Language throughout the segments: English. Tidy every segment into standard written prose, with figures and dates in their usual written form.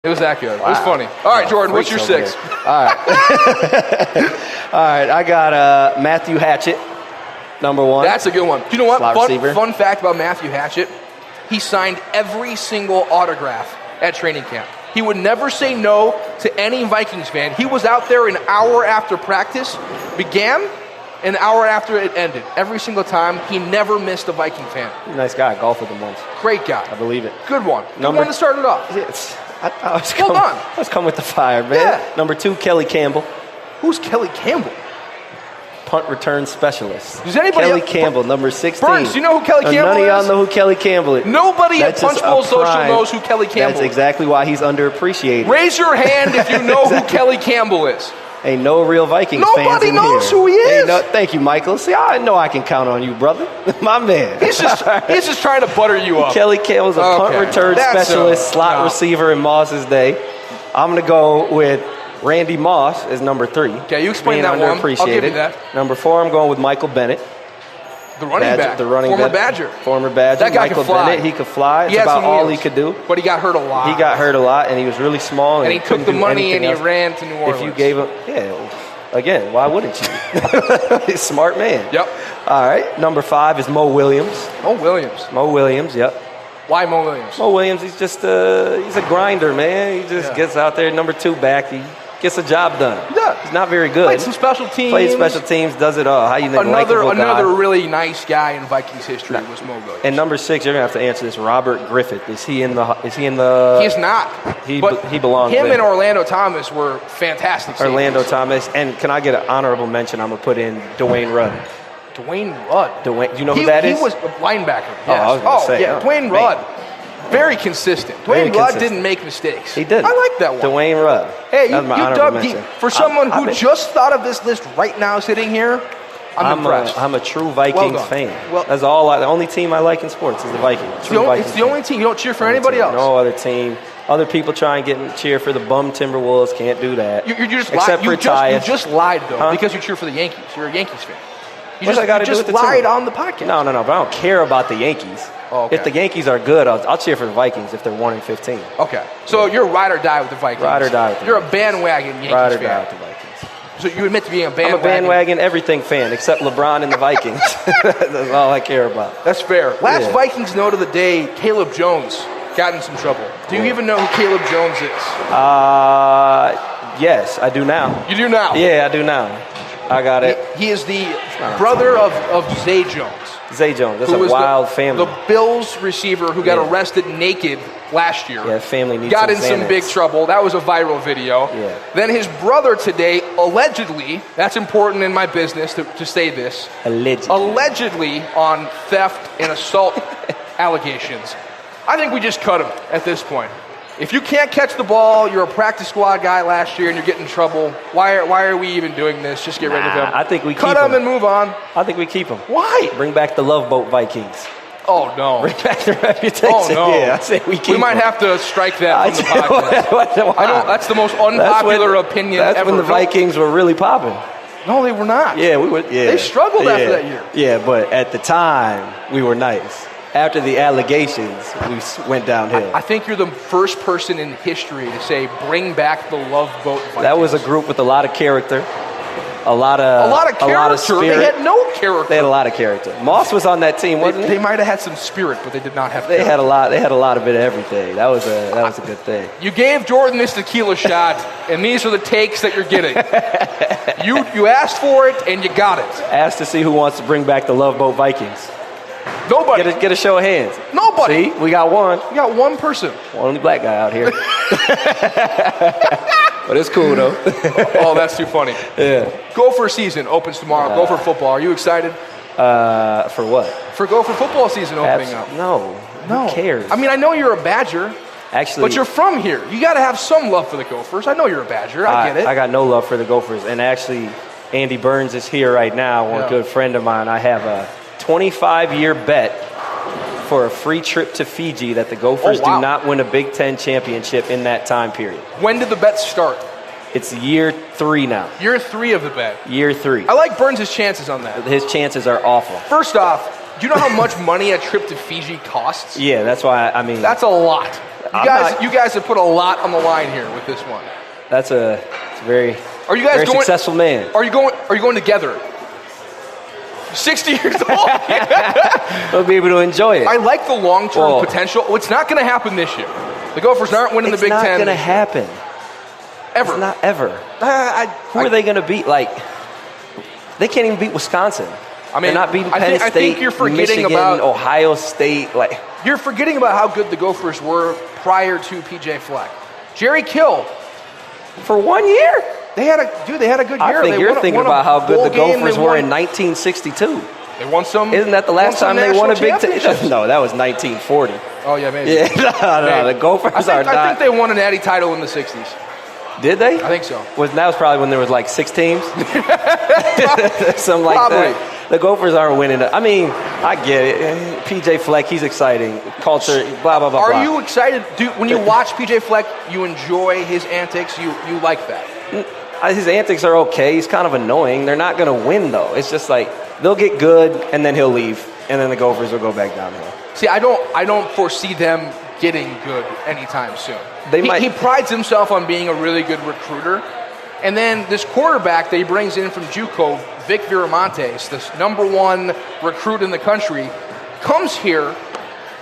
It was that good. Wow. It was funny. All right, Jordan, what's your 6? All right. All right, I got Matthew Hatchett, number 1. That's a good one. Do you know what? Receiver. Fun fact about Matthew Hatchett, he signed every single autograph at training camp. He would never say no to any Vikings fan. He was out there an hour after practice began, an hour after it ended. Every single time, he never missed a Viking fan. Nice guy. Golfed with him once. Great guy. I believe it. Good one. Good one to start it off. Yes. Let's come with the fire, man. Yeah. Number 2, Kelly Campbell. Who's Kelly Campbell? Punt return specialist. Does anybody Kelly Campbell, number 16. Burns, do you know who Kelly Campbell is? None of y'all know who Kelly Campbell is. Nobody at Punch Bowl Social knows who Kelly Campbell is. That's exactly why he's underappreciated. Raise your hand if you know who Kelly Campbell is. Ain't no real Vikings fans in here. Nobody knows who he is. Thank you, Michael. See, I know I can count on you, brother. My man. He's just trying to butter you up. Kelly Campbell's a punt return specialist, slot receiver in Moss's day. I'm going to go with Randy Moss as number 3. Okay, you explain that one. I'll give you that. Number 4, I'm going with Michael Bennett. The running back. The running Former back. Badger. Former Badger. That guy Michael could fly. Bennett, he could fly. It's about all he could do. But he got hurt a lot. He got hurt a lot, and he was really small. And he took the money and he ran to New Orleans. If you gave him, again, why wouldn't you? He's a smart man. Yep. All right. Number 5 is Mo Williams. Mo Williams, yep. Why Mo Williams? Mo Williams, he's just he's a grinder, man. He just gets out there, number 2 back. He gets the job done. Yeah. He's not very good. Played some special teams. Does it all. How you think Another really nice guy in Vikings history was Mo Williams. And number 6, you're gonna have to answer this. Robert Griffith. Is he in the? He is not. He belongs. Him and Orlando Thomas were fantastic. Orlando Thomas, and can I get an honorable mention? I'm gonna put in Dwayne Rudd. Dwayne Rudd. Do you know who that is? He was a linebacker. Yes. I was gonna say. Dwayne Rudd. Very consistent. Dwayne Rudd didn't make mistakes. He did. I like that one. Dwayne Rudd. Hey, you dug deep. For someone who just thought of this list right now sitting here, I'm impressed. I'm a true Vikings fan. Well, that's all. The only team I like in sports is the Vikings. It's the only team. You don't cheer for anybody else. No other team. Other people try and cheer for the bum Timberwolves. Can't do that. You just except lied. for Tyus. You just lied though because you cheer for the Yankees. You're a Yankees fan. You just lied on the podcast. No. But I don't care about the Yankees. Oh, okay. If the Yankees are good, I'll cheer for the Vikings if they're 1-15. Okay. So you're ride or die with the Vikings. Ride or die with the You're a bandwagon Yankees fan. Ride or die with the Vikings. So you admit to being a bandwagon. I'm a bandwagon everything fan except LeBron and the Vikings. That's all I care about. That's fair. Last Vikings note of the day, Caleb Jones got in some trouble. Do you even know who Caleb Jones is? Yes, I do now. You do now? Yeah, I do now. I got it. He is the brother of Zay Jones. Zay Jones. That's a wild family. The Bills receiver who got arrested naked last year. Yeah, family needs got in Xanax. some big trouble. That was a viral video. Yeah. Then his brother today, allegedly, that's important in my business to say this. Allegedly on theft and assault allegations. I think we just cut him at this point. If you can't catch the ball, you're a practice squad guy last year, and you're getting in trouble. Why are we even doing this? Just get rid of him. I think we cut him and move on. I think we keep him. Why? Bring back the Love Boat Vikings. Oh no! Bring back the reputation. Oh no! Yeah, I say we keep. We might have to strike that from the podcast. That's the most unpopular opinion ever. That's when the Vikings were really popping. No, they were not. Yeah, we were. Yeah, they struggled after that year. Yeah, but at the time we were nice. After the allegations, we went downhill. I think you're the first person in history to say, bring back the Love Boat Vikings. That was a group with a lot of character, a lot of spirit. They had no character. They had a lot of character. Moss was on that team, wasn't he? They might have had some spirit, but they did not have character. They had a lot of it of everything. That was a good thing. You gave Jordan this tequila shot, and these are the takes that you're getting. You asked for it, and you got it. Asked to see who wants to bring back the Love Boat Vikings. Nobody. Get a show of hands. Nobody. See, we got one. We got one person. Only black guy out here. But it's cool, though. Oh, that's too funny. Yeah. Gopher season opens tomorrow. Gopher football. Are you excited? For what? For Gopher football season opening up. No. Who cares? I mean, I know you're a Badger. Actually, but you're from here. You got to have some love for the Gophers. I know you're a Badger. I get it. I got no love for the Gophers. And actually, Andy Burns is here right now, one good friend of mine. I have a 25-year bet for a free trip to Fiji that the Gophers do not win a Big Ten championship in that time period. When did the bet start? It's year 3 now. Year 3 of the bet. Year 3. I like Burns' chances on that. His chances are awful. First off, do you know how much money a trip to Fiji costs? Yeah, that's why, I mean. That's a lot. You guys have put a lot on the line here with this one. It's a very, are you guys very going, successful man. Are you going together? 60 years old. We'll be able to enjoy it. I like the long-term potential. It's not going to happen this year. The Gophers aren't winning the Big Ten. It's not going to happen. Ever. It's not ever. Who are they going to beat? Like, they can't even beat Wisconsin. I mean, they're not beating Penn State, I think you're forgetting Michigan, about Ohio State. Like, you're forgetting about how good the Gophers were prior to PJ Fleck. Jerry Kill. For 1 year? They had a good year. I think you're thinking about how good the Gophers were in 1962. They won some. Isn't that the last time they won a Big Ten? No, that was 1940. Oh, yeah, maybe. Yeah, no, the Gophers are not. I think they won an Natty title in the 60s. Did they? I think so. That was probably when there was like 6 teams? Something like that. The Gophers aren't winning. I mean, I get it. PJ Fleck, he's exciting. Culture, blah, blah, blah, Are you excited? When you watch PJ Fleck, you enjoy his antics? You like that? His antics are okay. He's kind of annoying. They're not going to win, though. It's just like they'll get good, and then he'll leave, and then the Gophers will go back downhill. See, I don't foresee them getting good anytime soon. He prides himself on being a really good recruiter. And then this quarterback that he brings in from JUCO, Vic Viramontes, this #1 recruit in the country, comes here,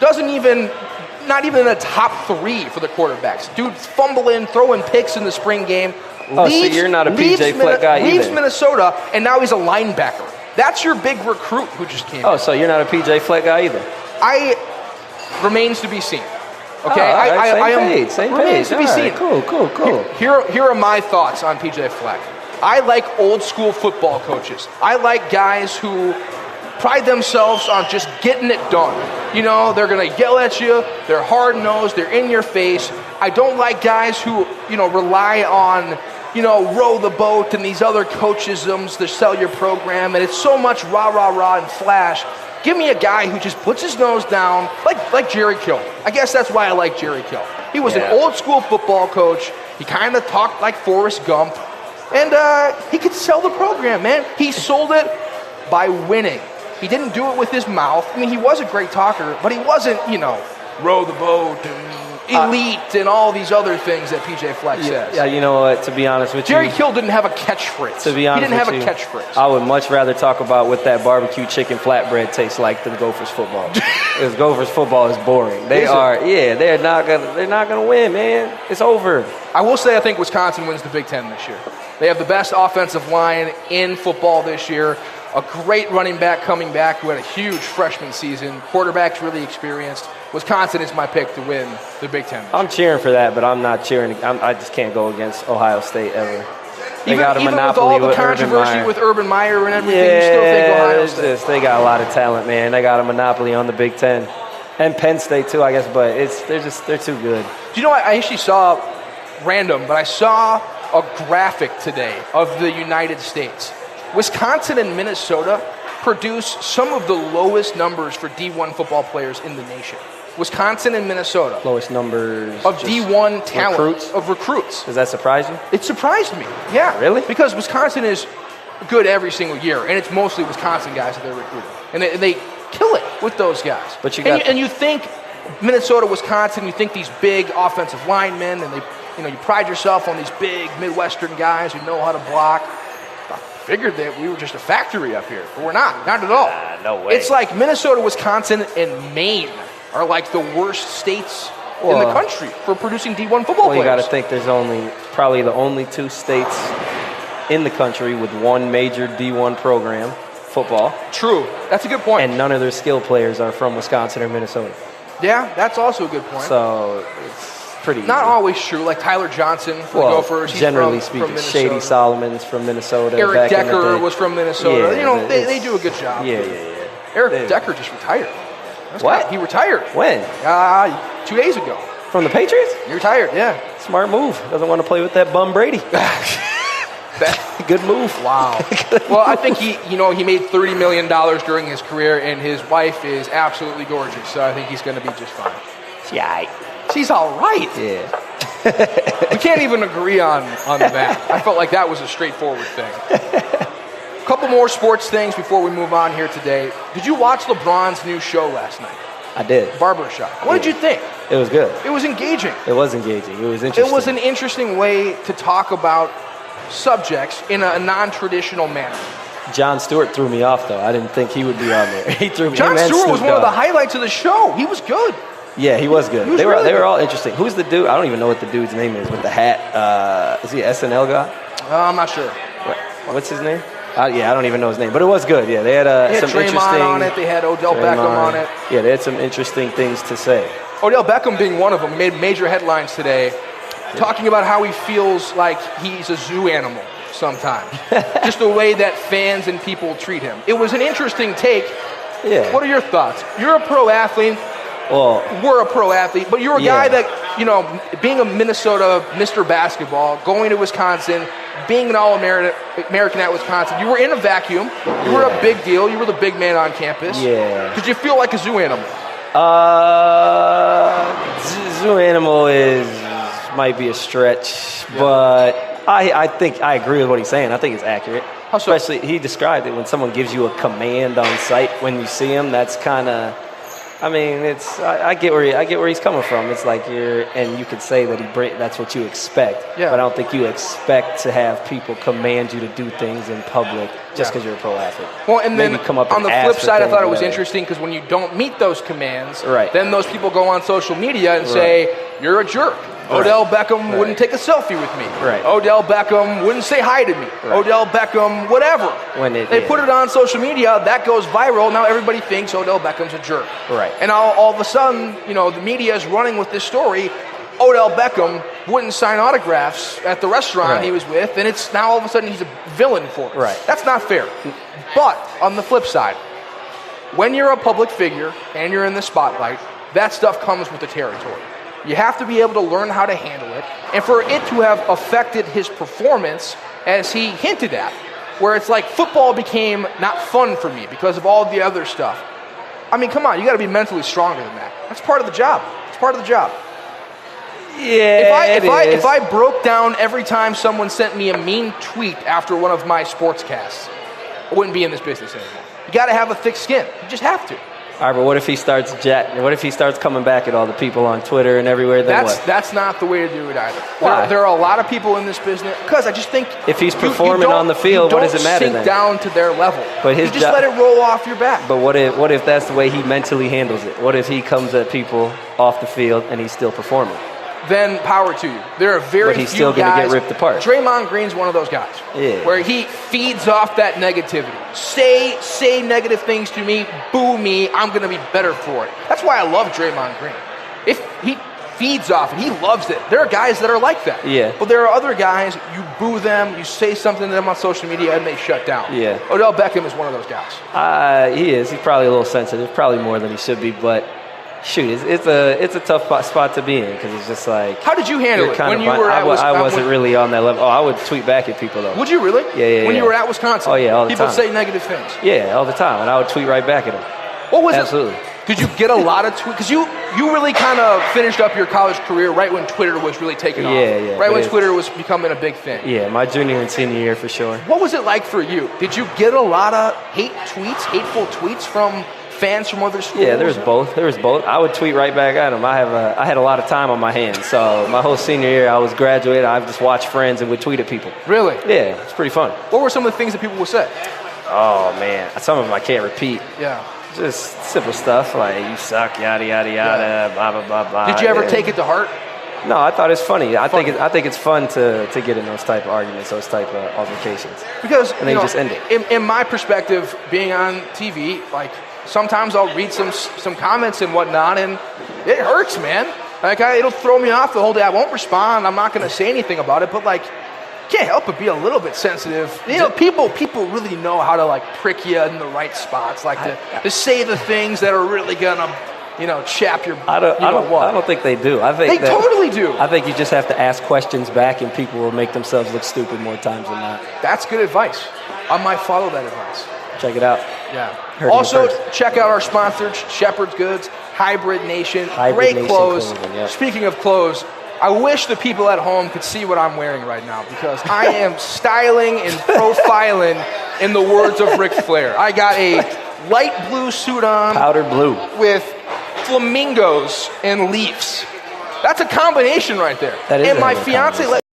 not even in the top 3 for the quarterbacks. Dude's fumbling, throwing picks in the spring game. So you're not a PJ Fleck guy either. Leaves Minnesota, and now he's a linebacker. That's your big recruit who just came in. So you're not a PJ Fleck guy either? Remains to be seen. Okay, right. Same page. Remains to be seen. Cool. Here are my thoughts on PJ Fleck. I like old school football coaches. I like guys who pride themselves on just getting it done. You know, they're going to yell at you. They're hard-nosed. They're in your face. I don't like guys who, rely on, row the boat and these other coachisms to sell your program. And it's so much rah, rah, rah and flash. Give me a guy who just puts his nose down, like Jerry Kill. I guess that's why I like Jerry Kill. He was an old-school football coach. He kind of talked like Forrest Gump. And he could sell the program, man. He sold it by winning. He didn't do it with his mouth. I mean, he was a great talker, but he wasn't, row the boat and elite and all these other things that PJ Fleck says. Yeah, you know what, to be honest with Jerry Kill didn't have a catchphrase. To be honest he didn't have a catchphrase. I would much rather talk about what that barbecue chicken flatbread tastes like than Gophers football. Because Gophers football is boring. They're not gonna win, man. It's over. I will say I think Wisconsin wins the Big Ten this year. They have the best offensive line in football this year. A great running back coming back who had a huge freshman season. Quarterback's really experienced. Wisconsin is my pick to win the Big Ten. I'm cheering for that, but I'm not cheering. I just can't go against Ohio State ever. They got a monopoly with all the controversy with Urban Meyer and everything, you still think Ohio State. They got a lot of talent, man. They got a monopoly on the Big Ten. And Penn State, too, I guess, but they're too good. Do you know what? I actually saw, but I saw a graphic today of the United States. Wisconsin and Minnesota produce some of the lowest numbers for D1 football players in the nation. Wisconsin and Minnesota. Lowest numbers of D1 talent. Recruits. Does that surprise you? It surprised me. Yeah. Really? Because Wisconsin is good every single year, and it's mostly Wisconsin guys that they're recruiting. And they kill it with those guys. But you think Minnesota, Wisconsin, you think these big offensive linemen, and you pride yourself on these big Midwestern guys who know how to block. I figured that we were just a factory up here, but we're not at all. No way. It's like Minnesota, Wisconsin, and Maine are like the worst states in the country for producing D1 football players. You got to think there's probably the only 2 states in the country with one major D1 program, football. True. That's a good point. And none of their skill players are from Wisconsin or Minnesota. Yeah, that's also a good point. So it's pretty not easy. Always true. Like Tyler Johnson for the Gophers. He's generally from speaking, Shady Solomon's from Minnesota. Eric Decker was from Minnesota. Yeah, they do a good job. Yeah. Eric Decker just retired. What? He retired. When? 2 days ago. From the Patriots? He retired, yeah. Smart move. Doesn't want to play with that bum Brady. Good move. Wow. Well, I think he made $30 million during his career, and his wife is absolutely gorgeous, so I think he's going to be just fine. Yeah. She's all right. Yeah. We can't even agree on that. I felt like that was a straightforward thing. A couple more sports things before we move on here today. Did you watch LeBron's new show last night? I did. Barbershop. What did you think? It was good. It was engaging. It was engaging. It was interesting. It was an interesting way to talk about subjects in a non-traditional manner. Jon Stewart threw me off, though. I didn't think he would be on there. He threw me. Jon Stewart was one of the highlights of the show. He was good. Yeah, he was good. He was they really were all interesting. Who's the dude? I don't even know what the dude's name is with the hat. Is he an SNL guy? I'm not sure. What's his name? I don't even know his name. But it was good. Yeah, they had some Draymond interesting on it. They had Odell Beckham on it. Yeah, they had some interesting things to say. Odell Beckham being one of them made major headlines today, talking about how he feels like he's a zoo animal sometimes. Just the way that fans and people treat him. It was an interesting take. Yeah. What are your thoughts? You're a pro athlete. Well, we're a pro athlete, but you're a guy that, being a Minnesota Mr. Basketball, going to Wisconsin, being an All-American at Wisconsin, you were in a vacuum. You were a big deal. You were the big man on campus. Yeah. Did you feel like a zoo animal? Zoo animal might be a stretch, but I think I agree with what he's saying. I think it's accurate. How so? Especially, he described it when someone gives you a command on site when you see him. That's kind of, I mean, I get where he's coming from. It's like and you could say that that's what you expect. Yeah. But I don't think you expect to have people command you to do things in public just because you're a pro athlete. Well, and maybe then come up on the and flip side, I thought it was whatever. interesting because when you don't meet those commands, Right. then those people go on social media and say, you're a jerk. Odell Beckham wouldn't take a selfie with me. Right. Odell Beckham wouldn't say hi to me. Right. Odell Beckham, whatever. They put it on social media, that goes viral. Now everybody thinks Odell Beckham's a jerk. Right. And all of a sudden, the media is running with this story. Odell Beckham wouldn't sign autographs at the restaurant he was with, and it's now all of a sudden he's a villain for it. Right. That's not fair. But on the flip side, when you're a public figure and you're in the spotlight, that stuff comes with the territory. You have to be able to learn how to handle it. And for it to have affected his performance, as he hinted at, where it's like football became not fun for me because of all the other stuff. I mean, come on, you got to be mentally stronger than that. That's part of the job. It's part of the job. Yeah, If I broke down every time someone sent me a mean tweet after one of my sportscasts, I wouldn't be in this business anymore. You got to have a thick skin. You just have to. All right, but what if he starts What if he starts coming back at all the people on Twitter and everywhere? That's not the way to do it either. Why? There are a lot of people in this business because I just think if he's performing on the field, what does it matter then? Sink down to their level. But you just let it roll off your back. But what if that's the way he mentally handles it? What if he comes at people off the field and he's still performing? Then power to you. There are very but he's few still going to guys. get ripped apart. Draymond Green's one of those guys. Yeah. Where he feeds off that negativity. Say negative things to me, boo me, I'm going to be better for it. That's why I love Draymond Green. If he feeds off it, he loves it. There are guys that are like that. Yeah. But there are other guys, you boo them, you say something to them on social media, and they shut down. Yeah. Odell Beckham is one of those guys. He is. He's probably a little sensitive, probably more than he should be, but shoot, it's a tough spot to be in because it's just like. How did you handle it when you were at Wisconsin? I wasn't really on that level. Oh, I would tweet back at people though. Would you really? Yeah. When you were at Wisconsin? Oh yeah, all the people time. People say negative things. Yeah, all the time, and I would tweet right back at them. What was Absolutely. it? Did you get a lot of tweets? Because you really kind of finished up your college career right when Twitter was really taking off. Yeah. Right when Twitter was becoming a big thing. Yeah, my junior and senior year for sure. What was it like for you? Did you get a lot of hateful tweets from fans from other schools? Yeah, there was both. I would tweet right back at them. I had a lot of time on my hands. So my whole senior year, I was graduated. I just watched friends and would tweet at people. Really? Yeah, it's pretty fun. What were some of the things that people would say? Oh, man. Some of them I can't repeat. Yeah. Just simple stuff like, you suck, yada, yada, yada, blah, blah, blah, blah. Did you ever take it to heart? No, I thought it's funny. I think it's fun to get in those type of arguments, those type of altercations. Because, and then you just end it. In my perspective, being on TV, like, sometimes I'll read some comments and whatnot, and it hurts, man. Like, it'll throw me off the whole day. I won't respond. I'm not going to say anything about it, but, like, can't help but be a little bit sensitive. People really know how to, like, prick you in the right spots, like to say the things that are really going to, chap your, I don't think they do. They totally do. I think you just have to ask questions back, and people will make themselves look stupid more times than not. That's good advice. I might follow that advice. Check it out. Yeah. Also, check out our sponsors, Shepherd's Goods, Hybrid Nation. Great clothes. Yeah. Speaking of clothes, I wish the people at home could see what I'm wearing right now because I am styling and profiling in the words of Ric Flair. I got a light blue suit on. Powder blue. With flamingos and Leafs. That's a combination right there. That is and a my hell of a fiance combination.